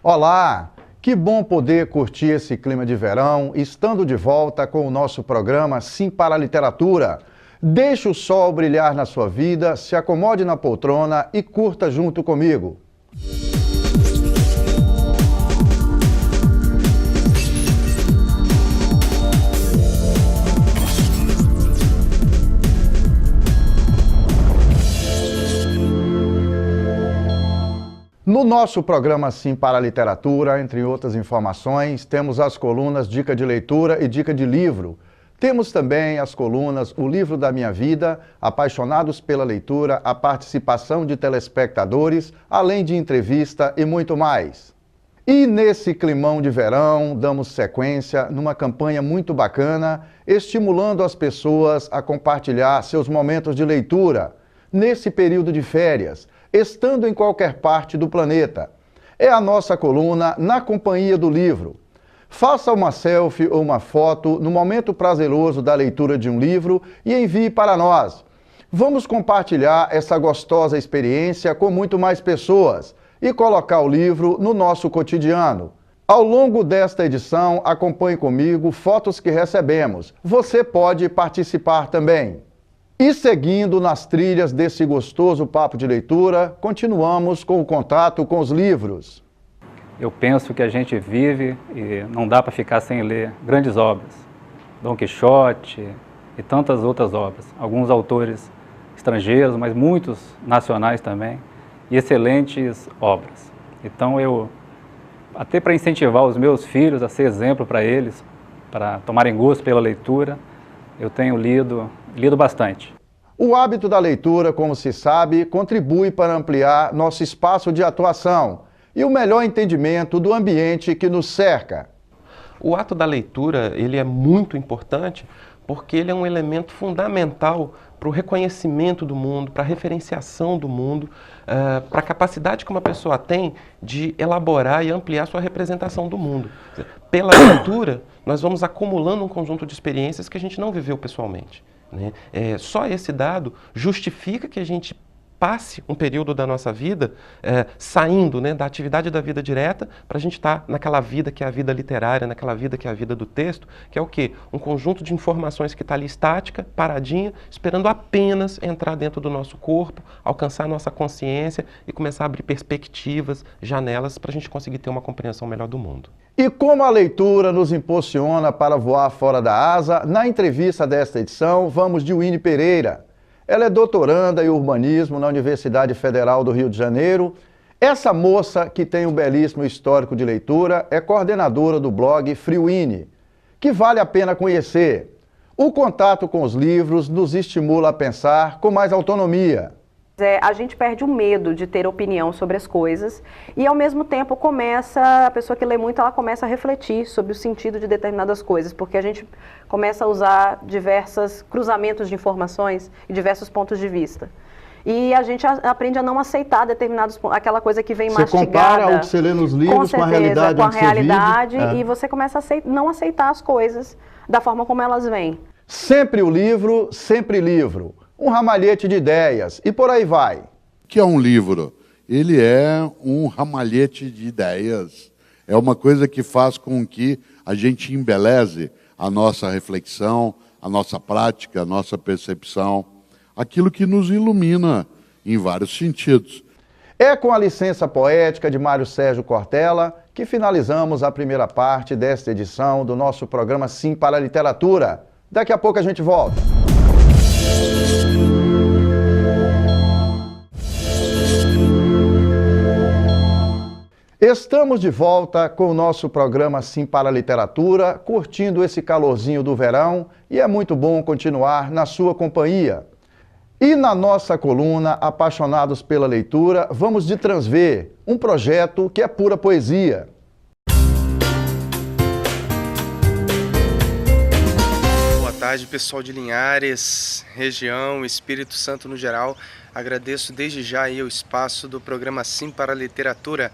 Olá! Que bom poder curtir esse clima de verão, estando de volta com o nosso programa Sim para a Literatura. Deixe o sol brilhar na sua vida, se acomode na poltrona e curta junto comigo. No nosso programa Sim para a Literatura, entre outras informações, temos as colunas Dica de Leitura e Dica de Livro. Temos também as colunas O Livro da Minha Vida, Apaixonados pela Leitura, a participação de telespectadores, além de entrevista e muito mais. E nesse climão de verão, damos sequência numa campanha muito bacana, estimulando as pessoas a compartilhar seus momentos de leitura, nesse período de férias, estando em qualquer parte do planeta. É a nossa coluna Na Companhia do Livro. Faça uma selfie ou uma foto no momento prazeroso da leitura de um livro e envie para nós. Vamos compartilhar essa gostosa experiência com muito mais pessoas e colocar o livro no nosso cotidiano. Ao longo desta edição, acompanhe comigo fotos que recebemos. Você pode participar também. E seguindo nas trilhas desse gostoso papo de leitura, continuamos com o contato com os livros. Eu penso que a gente vive e não dá para ficar sem ler grandes obras. Dom Quixote e tantas outras obras. Alguns autores estrangeiros, mas muitos nacionais também, e excelentes obras. Então até para incentivar os meus filhos a ser exemplo para eles, para tomarem gosto pela leitura, eu tenho lido bastante. O hábito da leitura, como se sabe, contribui para ampliar nosso espaço de atuação e o melhor entendimento do ambiente que nos cerca. O ato da leitura, ele é muito importante porque ele é um elemento fundamental para o reconhecimento do mundo, para a referenciação do mundo, para a capacidade que uma pessoa tem de elaborar e ampliar sua representação do mundo. Pela leitura, nós vamos acumulando um conjunto de experiências que a gente não viveu pessoalmente, né? Só esse dado justifica que a gente passe um período da nossa vida saindo, né, da atividade da vida direta para a gente estar naquela vida que é a vida literária, naquela vida que é a vida do texto, que é o quê? Um conjunto de informações que está ali estática, paradinha, esperando apenas entrar dentro do nosso corpo, alcançar a nossa consciência e começar a abrir perspectivas, janelas para a gente conseguir ter uma compreensão melhor do mundo. E como a leitura nos impulsiona para voar fora da asa, na entrevista desta edição vamos de Winnie Pereira. Ela é doutoranda em urbanismo na Universidade Federal do Rio de Janeiro. Essa moça, que tem um belíssimo histórico de leitura, é coordenadora do blog FreeWinnie, que vale a pena conhecer. O contato com os livros nos estimula a pensar com mais autonomia. A gente perde o medo de ter opinião sobre as coisas e, ao mesmo tempo, a pessoa que lê muito, ela começa a refletir sobre o sentido de determinadas coisas, porque a gente começa a usar diversos cruzamentos de informações e diversos pontos de vista. E a gente aprende a não aceitar determinados pontos, aquela coisa que vem mastigada. Você compara o que você lê nos livros com a realidade com a realidade e você começa a não aceitar as coisas da forma como elas vêm. Sempre o livro, sempre livro. Um ramalhete de ideias, e por aí vai. O que é um livro? Ele é um ramalhete de ideias. É uma coisa que faz com que a gente embeleze a nossa reflexão, a nossa prática, a nossa percepção, aquilo que nos ilumina em vários sentidos. É com a licença poética de Mário Sérgio Cortella que finalizamos a primeira parte desta edição do nosso programa Sim para a Literatura. Daqui a pouco a gente volta. Estamos de volta com o nosso programa Sim para a Literatura, curtindo esse calorzinho do verão, e é muito bom continuar na sua companhia. E na nossa coluna Apaixonados pela Leitura, vamos de Transver, um projeto que é pura poesia. Boa tarde, pessoal de Linhares, região, Espírito Santo no geral. Agradeço desde já aí o espaço do programa Sim para a Literatura.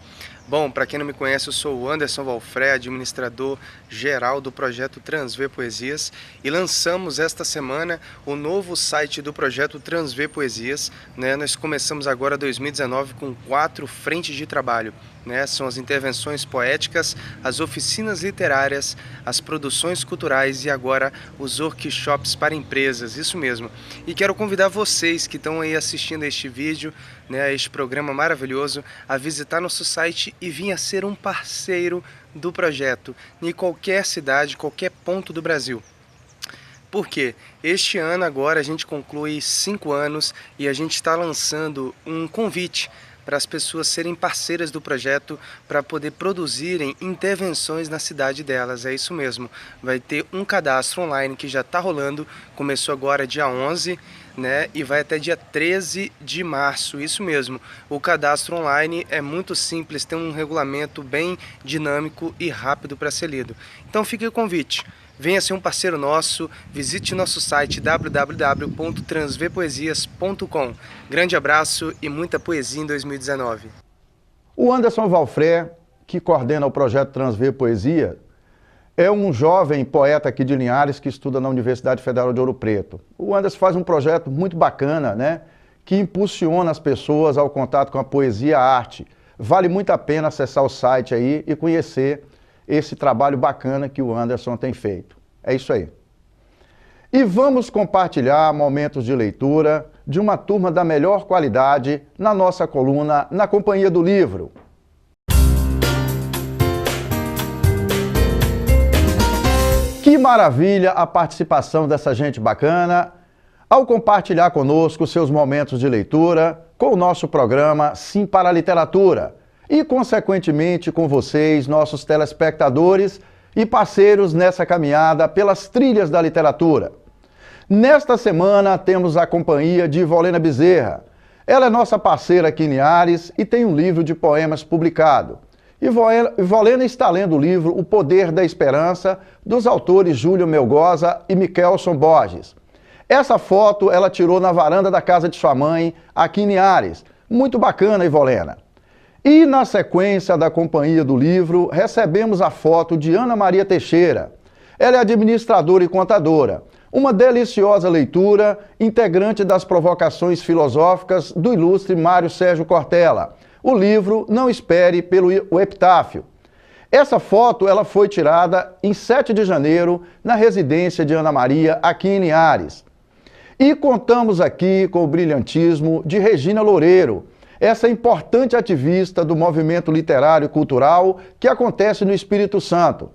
Bom, para quem não me conhece, eu sou o Anderson Valfré, administrador geral do projeto Transver Poesias, e lançamos esta semana o novo site do projeto Transver Poesias, né? Nós começamos agora 2019 com 4 frentes de trabalho, né? São as intervenções poéticas, as oficinas literárias, as produções culturais e agora os workshops para empresas, isso mesmo. E quero convidar vocês que estão aí assistindo a este vídeo, né, este programa maravilhoso, a visitar nosso site e vir a ser um parceiro do projeto em qualquer cidade, qualquer ponto do Brasil. Porque este ano agora a gente conclui 5 anos e a gente está lançando um convite para as pessoas serem parceiras do projeto para poder produzirem intervenções na cidade delas. É isso mesmo, vai ter um cadastro online que já está rolando, começou agora dia 11, né, e vai até dia 13 de março, isso mesmo. O cadastro online é muito simples, tem um regulamento bem dinâmico e rápido para ser lido. Então fica o convite. Venha ser um parceiro nosso, visite nosso site www.transverpoesias.com. Grande abraço e muita poesia em 2019. O Anderson Valfré, que coordena o projeto Transver Poesia, é um jovem poeta aqui de Linhares que estuda na Universidade Federal de Ouro Preto. O Anderson faz um projeto muito bacana, né, que impulsiona as pessoas ao contato com a poesia e a arte. Vale muito a pena acessar o site aí e conhecer esse trabalho bacana que o Anderson tem feito. É isso aí. E vamos compartilhar momentos de leitura de uma turma da melhor qualidade na nossa coluna Na Companhia do Livro. Que maravilha a participação dessa gente bacana ao compartilhar conosco seus momentos de leitura com o nosso programa Sim para a Literatura. E, consequentemente, com vocês, nossos telespectadores e parceiros nessa caminhada pelas trilhas da literatura. Nesta semana, temos a companhia de Ivolena Bezerra. Ela é nossa parceira aqui em Linhares e tem um livro de poemas publicado. Ivolena está lendo o livro O Poder da Esperança, dos autores Júlio Melgoza e Miquelson Borges. Essa foto ela tirou na varanda da casa de sua mãe, aqui em Linhares. Muito bacana, Ivolena. E na sequência da companhia do livro, recebemos a foto de Ana Maria Teixeira. Ela é administradora e contadora. Uma deliciosa leitura, integrante das provocações filosóficas do ilustre Mário Sérgio Cortella. O livro Não Espere pelo Epitáfio. Essa foto ela foi tirada em 7 de janeiro, na residência de Ana Maria, aqui em Linhares. E contamos aqui com o brilhantismo de Regina Loureiro, essa importante ativista do movimento literário e cultural que acontece no Espírito Santo.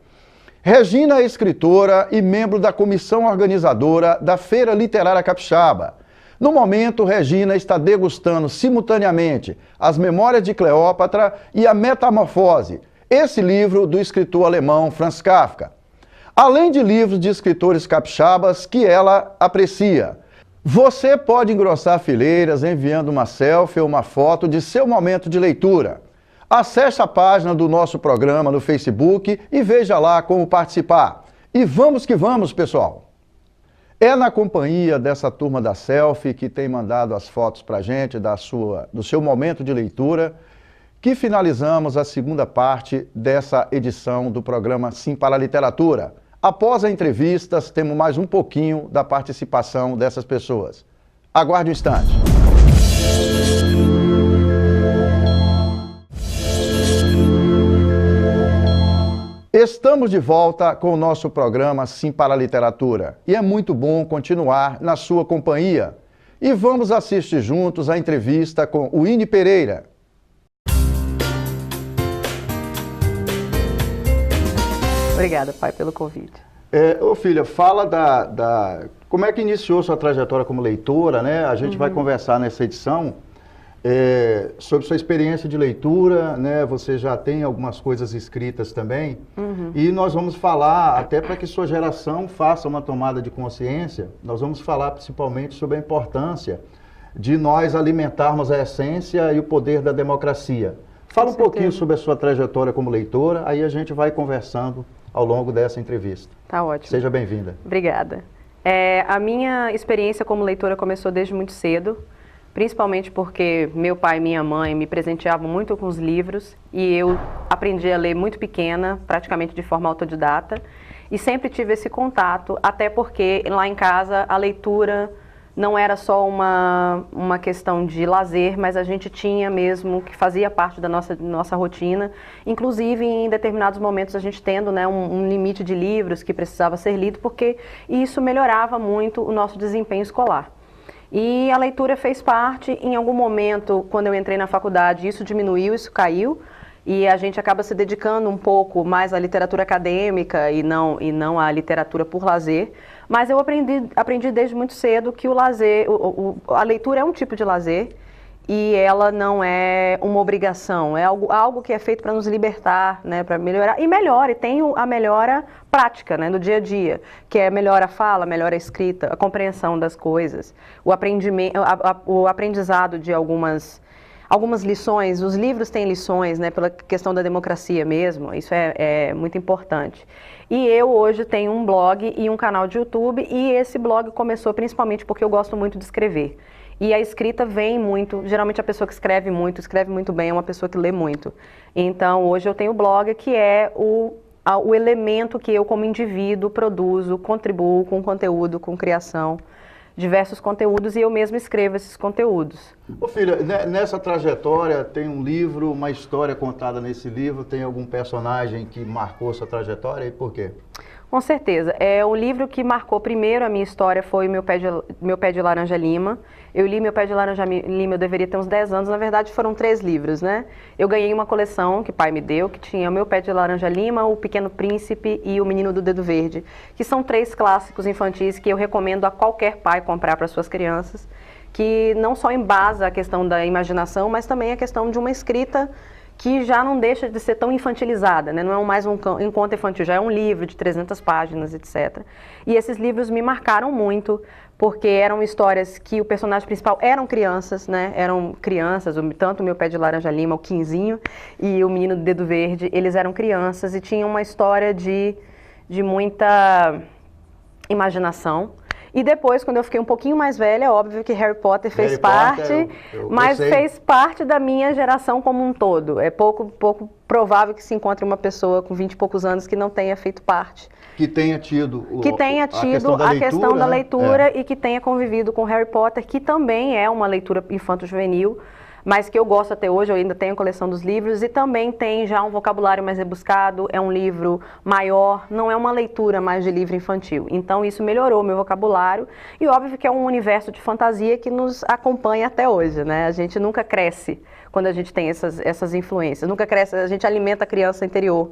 Regina é escritora e membro da comissão organizadora da Feira Literária Capixaba. No momento, Regina está degustando simultaneamente As Memórias de Cleópatra e A Metamorfose, esse livro do escritor alemão Franz Kafka. Além de livros de escritores capixabas que ela aprecia. Você pode engrossar fileiras enviando uma selfie ou uma foto de seu momento de leitura. Acesse a página do nosso programa no Facebook e veja lá como participar. E vamos que vamos, pessoal! É na companhia dessa turma da selfie que tem mandado as fotos para a gente do seu momento de leitura que finalizamos a segunda parte dessa edição do programa Sim para a Literatura. Após as entrevistas, temos mais um pouquinho da participação dessas pessoas. Aguarde um instante. Estamos de volta com o nosso programa Sim para a Literatura. E é muito bom continuar na sua companhia. E vamos assistir juntos a entrevista com o Ine Pereira. Obrigada, pai, pelo convite. Ô filha, fala como é que iniciou sua trajetória como leitora, né? A gente vai conversar nessa edição sobre sua experiência de leitura, né? Você já tem algumas coisas escritas também. E nós vamos falar, até para que sua geração faça uma tomada de consciência, nós vamos falar principalmente sobre a importância de nós alimentarmos a essência e o poder da democracia. Fala um pouquinho sobre a sua trajetória como leitora, aí a gente vai conversando ao longo dessa entrevista. Tá ótimo. Seja bem-vinda. Obrigada. A minha experiência como leitora começou desde muito cedo. principalmente porque meu pai e minha mãe me presenteavam muito com os livros e eu aprendi a ler muito pequena, praticamente de forma autodidata, e sempre tive esse contato, até porque lá em casa a leitura não era só uma questão de lazer, mas a gente tinha mesmo, que fazia parte da nossa rotina, inclusive em determinados momentos a gente tendo, né, um limite de livros que precisava ser lido, porque isso melhorava muito o nosso desempenho escolar. E a leitura fez parte, em algum momento, quando eu entrei na faculdade, isso diminuiu, isso caiu, e a gente acaba se dedicando um pouco mais à literatura acadêmica e não à literatura por lazer. Mas eu aprendi desde muito cedo que o lazer, a leitura é um tipo de lazer e ela não é uma obrigação, é algo que é feito para nos libertar, né, para melhorar, e melhora, e tem a melhora prática, né, no dia a dia, que é melhora a fala, melhora a escrita, a compreensão das coisas, o aprendizado de algumas lições. Os livros têm lições, né, pela questão da democracia mesmo, isso é muito importante. E eu hoje tenho um blog e um canal de YouTube, e esse blog começou principalmente porque eu gosto muito de escrever. E a escrita vem muito, geralmente a pessoa que escreve muito bem, é uma pessoa que lê muito. Então hoje eu tenho o blog, que é o elemento que eu como indivíduo produzo, contribuo com conteúdo, com criação, diversos conteúdos, e eu mesma escrevo esses conteúdos. Ô filha, nessa trajetória tem um livro, uma história contada nesse livro, tem algum personagem que marcou sua trajetória e por quê? Com certeza. O livro que marcou primeiro a minha história foi Meu Pé de Laranja Lima. Eu li Meu Pé de Laranja Lima, eu deveria ter uns 10 anos, na verdade foram 3 livros, né? Eu ganhei uma coleção que pai me deu, que tinha Meu Pé de Laranja Lima, O Pequeno Príncipe e O Menino do Dedo Verde, que são 3 clássicos infantis que eu recomendo a qualquer pai comprar para suas crianças, que não só embasa a questão da imaginação, mas também a questão de uma escrita que já não deixa de ser tão infantilizada, né? Não é mais um conto infantil, já é um livro de 300 páginas, etc. E esses livros me marcaram muito, porque eram histórias que o personagem principal eram crianças, né? Eram crianças, tanto o Meu Pé de Laranja Lima, o Quinzinho, e o Menino do Dedo Verde, eles eram crianças e tinham uma história de muita imaginação. E depois, quando eu fiquei um pouquinho mais velha, é óbvio que Harry Potter fez parte, mas fez parte da minha geração como um todo. É pouco provável que se encontre uma pessoa com 20 e poucos anos que não tenha feito parte. Que tenha tido a questão da leitura e que tenha convivido com Harry Potter, que também é uma leitura infanto-juvenil, mas que eu gosto até hoje. Eu ainda tenho a coleção dos livros e também tem já um vocabulário mais rebuscado, é um livro maior, não é uma leitura mais de livro infantil. Então isso melhorou o meu vocabulário e óbvio que é um universo de fantasia que nos acompanha até hoje, né? A gente nunca cresce quando a gente tem essas influências, nunca cresce, a gente alimenta a criança interior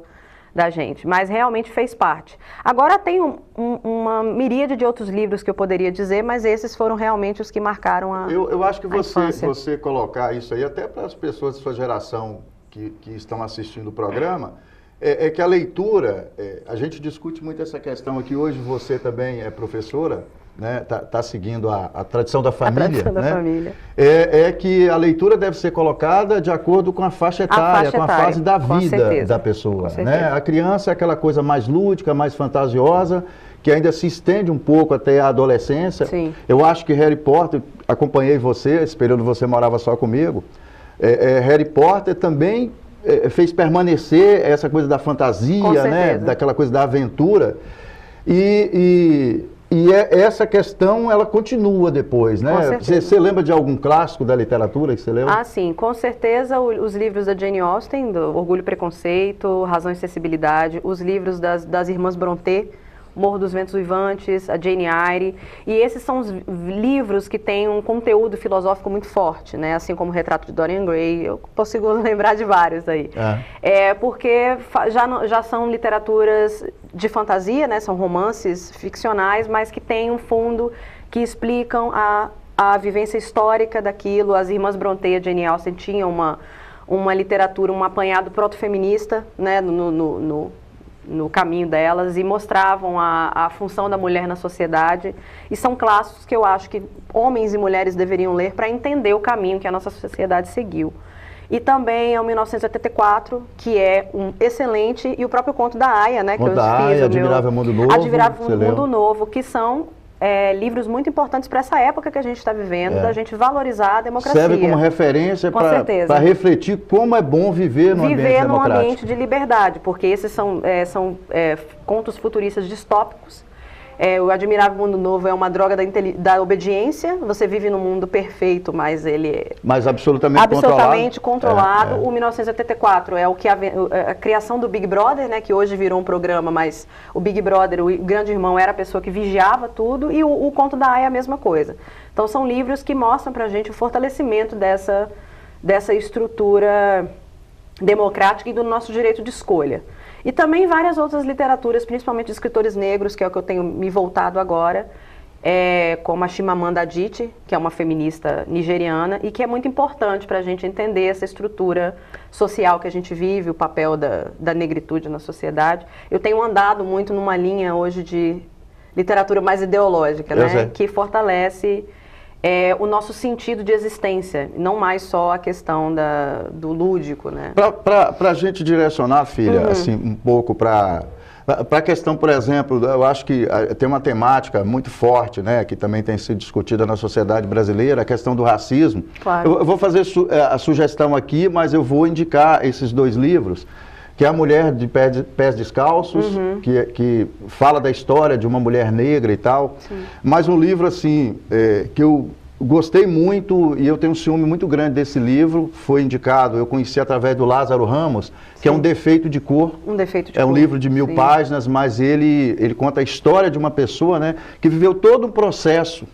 da gente, mas realmente fez parte. Agora tem uma miríade de outros livros que eu poderia dizer, mas esses foram realmente os que marcaram a Eu acho que você colocar isso aí, até para as pessoas de sua geração que estão assistindo o programa, é que a leitura, a gente discute muito essa questão aqui, hoje você também é professora, né? Tá seguindo a tradição da família. A tradição da família. É que a leitura deve ser colocada de acordo com a faixa etária, com a fase da vida da pessoa. Né? A criança é aquela coisa mais lúdica, mais fantasiosa, que ainda se estende um pouco até a adolescência. Sim. Eu acho que Harry Potter, acompanhei você, esse período você morava só comigo, Harry Potter também fez permanecer essa coisa da fantasia, né? Daquela coisa da aventura. E essa questão, ela continua depois, né? Você lembra de algum clássico da literatura que você leu? Ah, sim, com certeza os livros da Jane Austen, do Orgulho e Preconceito, Razão e Sensibilidade, os livros das irmãs Brontë, Morro dos Ventos Uivantes, a Jane Eyre, e esses são os livros que têm um conteúdo filosófico muito forte, né? Assim como o Retrato de Dorian Gray, eu consigo lembrar de vários aí. Porque já são literaturas de fantasia, né? São romances ficcionais, mas que têm um fundo que explicam a vivência histórica daquilo. As irmãs Brontë e a Jane Austen tinham uma literatura, um apanhado proto-feminista, né? No caminho delas, e mostravam a função da mulher na sociedade, e são clássicos que eu acho que homens e mulheres deveriam ler para entender o caminho que a nossa sociedade seguiu. E também é o 1984, que é um excelente, e o próprio Conto da Aia, né, que eu fiz, Admirável Mundo Novo, Admirável Mundo Novo, que são livros muito importantes para essa época que a gente está vivendo, da gente valorizar a democracia. Serve como referência para refletir como é bom viver num ambiente democrático. Viver num ambiente de liberdade, porque esses são contos futuristas distópicos. O Admirável Mundo Novo é uma droga da obediência. Você vive num mundo perfeito, mas ele é absolutamente controlado. O 1984 é a criação do Big Brother, né, que hoje virou um programa, mas o Big Brother, o grande irmão, era a pessoa que vigiava tudo, e o Conto da Aia é a mesma coisa. Então são livros que mostram pra gente o fortalecimento dessa estrutura democrática e do nosso direito de escolha. E também várias outras literaturas, principalmente de escritores negros, que é o que eu tenho me voltado agora, como a Chimamanda Adichie, que é uma feminista nigeriana, e que é muito importante para a gente entender essa estrutura social que a gente vive, o papel da negritude na sociedade. Eu tenho andado muito numa linha hoje de literatura mais ideológica, né, que fortalece o nosso sentido de existência, não mais só a questão do lúdico, né? Para a gente direcionar, filha, assim, um pouco para a questão, por exemplo, eu acho que tem uma temática muito forte, né, que também tem sido discutida na sociedade brasileira, a questão do racismo. Claro. Eu vou fazer a sugestão aqui, mas eu vou indicar esses 2 livros, que é A Mulher de Pés Descalços, que fala da história de uma mulher negra e tal. Sim. Mas um livro, assim, que eu gostei muito, e eu tenho um ciúme muito grande desse livro, foi indicado, eu conheci através do Lázaro Ramos, que é Um Defeito de Cor. Um Defeito de Cor. É um livro de 1000 páginas, mas ele conta a história de uma pessoa, né, que viveu todo um processo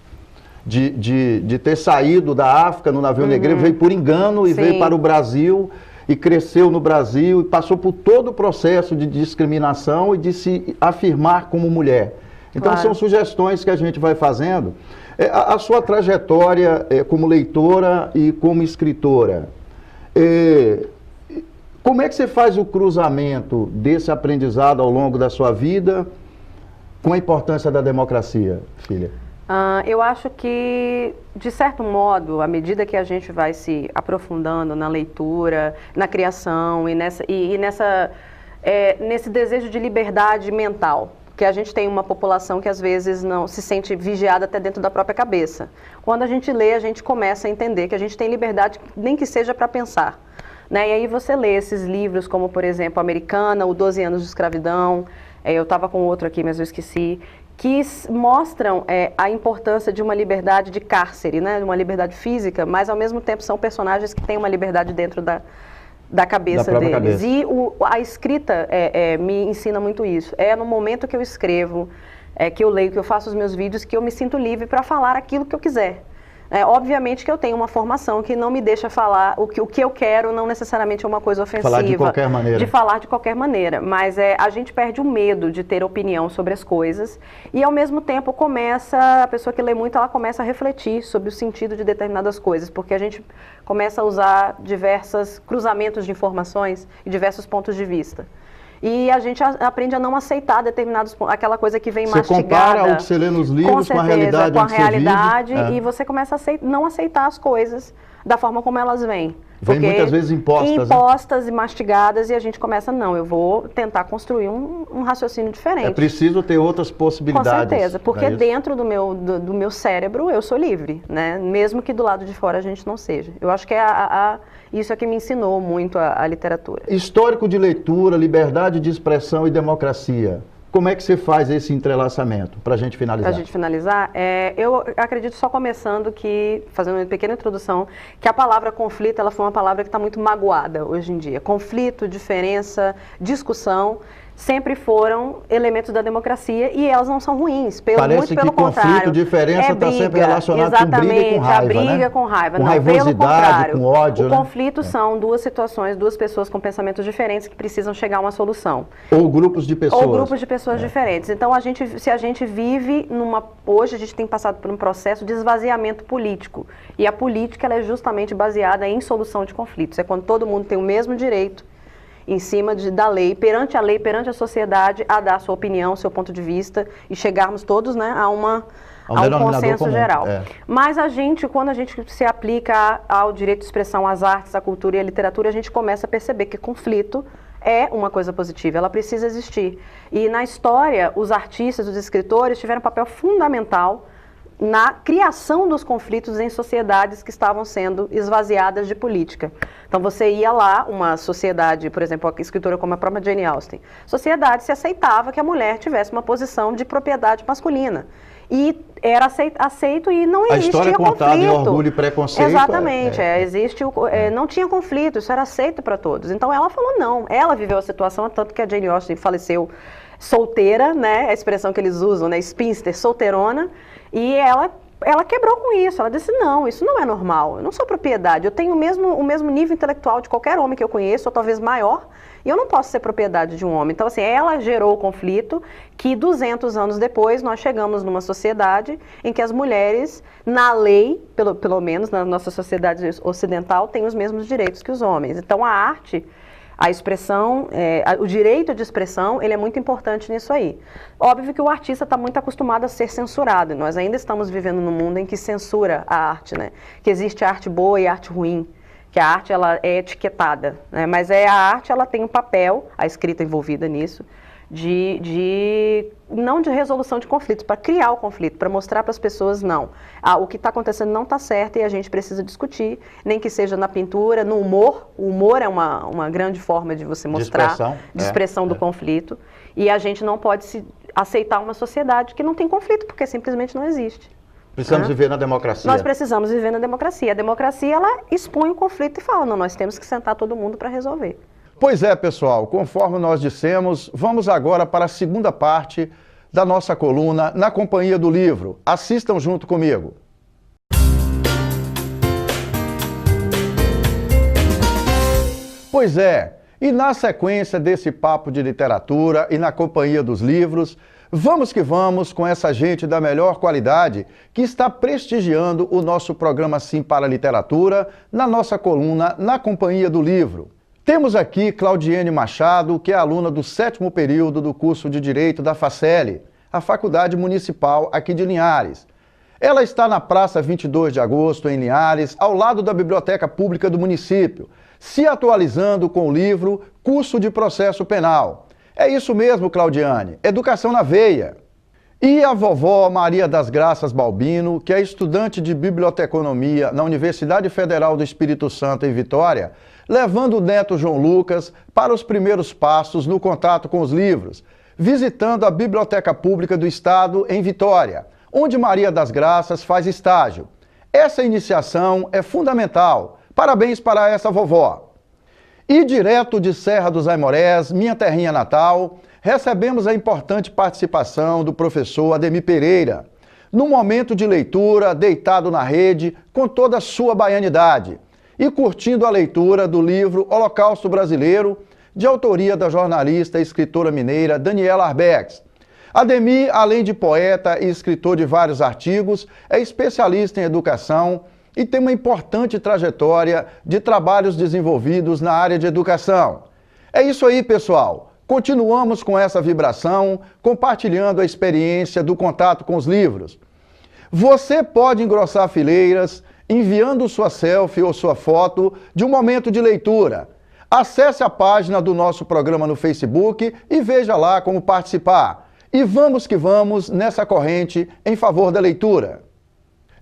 de ter saído da África no navio negreiro, veio por engano e veio para o Brasil, e cresceu no Brasil e passou por todo o processo de discriminação e de se afirmar como mulher. Então são sugestões que a gente vai fazendo. A sua trajetória como leitora e como escritora, como é que você faz o cruzamento desse aprendizado ao longo da sua vida com a importância da democracia, filha? Eu acho que, de certo modo, à medida que a gente vai se aprofundando na leitura, na criação e nesse desejo de liberdade mental, porque a gente tem uma população que às vezes não se sente vigiada até dentro da própria cabeça. Quando a gente lê, a gente começa a entender que a gente tem liberdade, nem que seja para pensar, né? E aí você lê esses livros como, por exemplo, Americana, o 12 Anos de Escravidão, eu estava com outro aqui, mas eu esqueci, que mostram a importância de uma liberdade de cárcere, né? Uma liberdade física, mas ao mesmo tempo são personagens que têm uma liberdade dentro da cabeça deles. Cabeça. E a escrita me ensina muito isso. É no momento que eu escrevo, que eu leio, que eu faço os meus vídeos, que eu me sinto livre para falar aquilo que eu quiser. Obviamente que eu tenho uma formação que não me deixa falar o que eu quero, não necessariamente é uma coisa ofensiva. Falar de qualquer maneira. De falar de qualquer maneira, mas a gente perde o medo de ter opinião sobre as coisas e ao mesmo tempo a pessoa que lê muito, ela começa a refletir sobre o sentido de determinadas coisas, porque a gente começa a usar diversos cruzamentos de informações e diversos pontos de vista. E a gente aprende a não aceitar determinados pontos, aquela coisa que vem mastigada. Você compara o que você lê nos livros com a realidade com a realidade e você começa a não aceitar as coisas da forma como elas vêm. Vem muitas vezes impostas e mastigadas, e a gente começa, não, eu vou tentar construir um raciocínio diferente. É preciso ter outras possibilidades. Com certeza, porque dentro do meu cérebro eu sou livre, né? Mesmo que do lado de fora a gente não seja. Eu acho que isso é que me ensinou muito a literatura. Histórico de leitura, liberdade de expressão e democracia. Como é que você faz esse entrelaçamento, para a gente finalizar? Para a gente finalizar, eu acredito, só começando, fazendo uma pequena introdução, que a palavra conflito, ela foi uma palavra que está muito magoada hoje em dia. Conflito, diferença, discussão, sempre foram elementos da democracia e elas não são ruins, muito pelo contrário. Conflito, diferença está sempre relacionado com briga e com raiva, a briga com raiva. Com raivosidade, com ódio. O conflito são duas situações, duas pessoas com pensamentos diferentes que precisam chegar a uma solução. Ou grupos de pessoas. Ou grupos de pessoas diferentes. Então, se a gente vive hoje a gente tem passado por um processo de esvaziamento político. E a política, ela é justamente baseada em solução de conflitos. É quando todo mundo tem o mesmo direito em cima da lei, perante a sociedade, a dar a sua opinião, seu ponto de vista e chegarmos todos, né, a um consenso comum, geral. Mas quando a gente se aplica ao direito de expressão, às artes, à cultura e à literatura, a gente começa a perceber que conflito é uma coisa positiva, ela precisa existir. E na história, os artistas, os escritores tiveram um papel fundamental na criação dos conflitos em sociedades que estavam sendo esvaziadas de política. Então você ia lá, uma sociedade, por exemplo, a escritora como a própria Jane Austen, sociedade se aceitava que a mulher tivesse uma posição de propriedade masculina. E era aceito e não existia conflito. A história contada em Orgulho e Preconceito. Exatamente, não tinha conflito, isso era aceito para todos. Então ela falou não, ela viveu a situação, tanto que a Jane Austen faleceu solteira, né, a expressão que eles usam, né, spinster, solteirona, e ela quebrou com isso, ela disse, não, isso não é normal, eu não sou propriedade, eu tenho o mesmo nível intelectual de qualquer homem que eu conheço, ou talvez maior, e eu não posso ser propriedade de um homem. Então, assim, ela gerou o conflito que 200 anos depois nós chegamos numa sociedade em que as mulheres, na lei, pelo menos na nossa sociedade ocidental, têm os mesmos direitos que os homens. Então, a arte, a expressão, o direito de expressão, ele é muito importante nisso aí. Óbvio que o artista está muito acostumado a ser censurado, e nós ainda estamos vivendo num mundo em que censura a arte, né? Que existe arte boa e arte ruim, que a arte ela é etiquetada, né? Mas a arte ela tem um papel, a escrita envolvida nisso, não de resolução de conflitos, para criar o conflito, para mostrar para as pessoas, não, o que está acontecendo não está certo e a gente precisa discutir, nem que seja na pintura, no humor. O humor é uma grande forma de você mostrar, de expressão do conflito, e a gente não pode aceitar uma sociedade que não tem conflito, porque simplesmente não existe. Precisamos viver na democracia. Nós precisamos viver na democracia. A democracia, ela expõe o conflito e fala, não, nós temos que sentar todo mundo para resolver. Pois é, pessoal, conforme nós dissemos, vamos agora para a segunda parte da nossa coluna Na Companhia do Livro. Assistam junto comigo. Pois é, e na sequência desse papo de literatura e na companhia dos livros, vamos que vamos com essa gente da melhor qualidade que está prestigiando o nosso programa Sim para a Literatura na nossa coluna Na Companhia do Livro. Temos aqui Claudiene Machado, que é aluna do 7º período do curso de Direito da Facele, a Faculdade Municipal aqui de Linhares. Ela está na Praça 22 de Agosto, em Linhares, ao lado da Biblioteca Pública do município, se atualizando com o livro Curso de Processo Penal. É isso mesmo, Claudiane, educação na veia. E a vovó Maria das Graças Balbino, que é estudante de biblioteconomia na Universidade Federal do Espírito Santo, em Vitória, levando o neto João Lucas para os primeiros passos no contato com os livros, visitando a Biblioteca Pública do Estado, em Vitória, onde Maria das Graças faz estágio. Essa iniciação é fundamental. Parabéns para essa vovó. E direto de Serra dos Aimorés, minha terrinha natal, recebemos a importante participação do professor Ademir Pereira, num momento de leitura, deitado na rede, com toda a sua baianidade, e curtindo a leitura do livro Holocausto Brasileiro, de autoria da jornalista e escritora mineira Daniela Arbex. Ademir, além de poeta e escritor de vários artigos, é especialista em educação e tem uma importante trajetória de trabalhos desenvolvidos na área de educação. É isso aí, pessoal. Continuamos com essa vibração, compartilhando a experiência do contato com os livros. Você pode engrossar fileiras enviando sua selfie ou sua foto de um momento de leitura. Acesse a página do nosso programa no Facebook e veja lá como participar. E vamos que vamos nessa corrente em favor da leitura.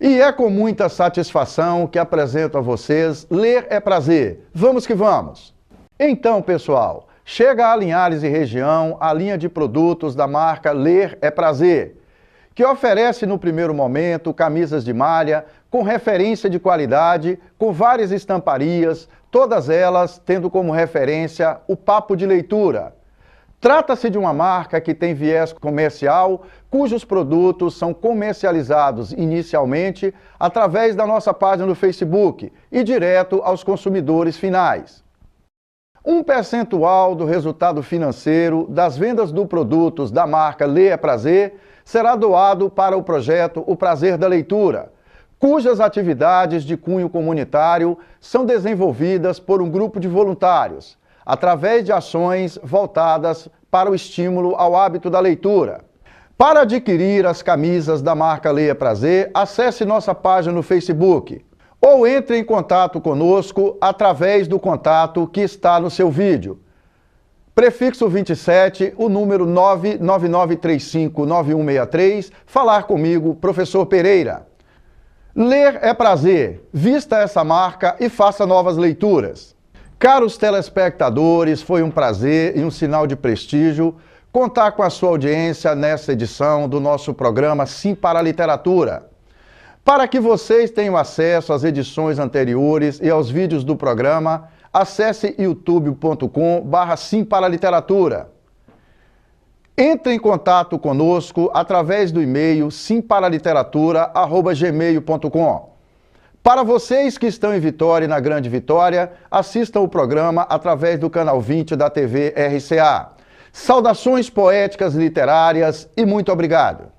E é com muita satisfação que apresento a vocês Ler é Prazer. Vamos que vamos! Então, pessoal, chega a Linhares e região a linha de produtos da marca Ler é Prazer, que oferece no primeiro momento camisas de malha com referência de qualidade, com várias estamparias, todas elas tendo como referência o papo de leitura. Trata-se de uma marca que tem viés comercial, cujos produtos são comercializados inicialmente através da nossa página no Facebook e direto aos consumidores finais. Um percentual do resultado financeiro das vendas de produtos da marca Ler é Prazer será doado para o projeto O Prazer da Leitura, cujas atividades de cunho comunitário são desenvolvidas por um grupo de voluntários, através de ações voltadas para o estímulo ao hábito da leitura. Para adquirir as camisas da marca Ler é Prazer, acesse nossa página no Facebook ou entre em contato conosco através do contato que está no seu vídeo. Prefixo 27, o número 999359163, falar comigo, professor Pereira. Ler é prazer, vista essa marca e faça novas leituras. Caros telespectadores, foi um prazer e um sinal de prestígio contar com a sua audiência nessa edição do nosso programa Sim para a Literatura. Para que vocês tenham acesso às edições anteriores e aos vídeos do programa, acesse youtube.com/simparaliteratura. Entre em contato conosco através do e-mail simparaliteratura@gmail.com. Para vocês que estão em Vitória e na Grande Vitória, assistam o programa através do canal 20 da TV RCA. Saudações poéticas literárias e muito obrigado.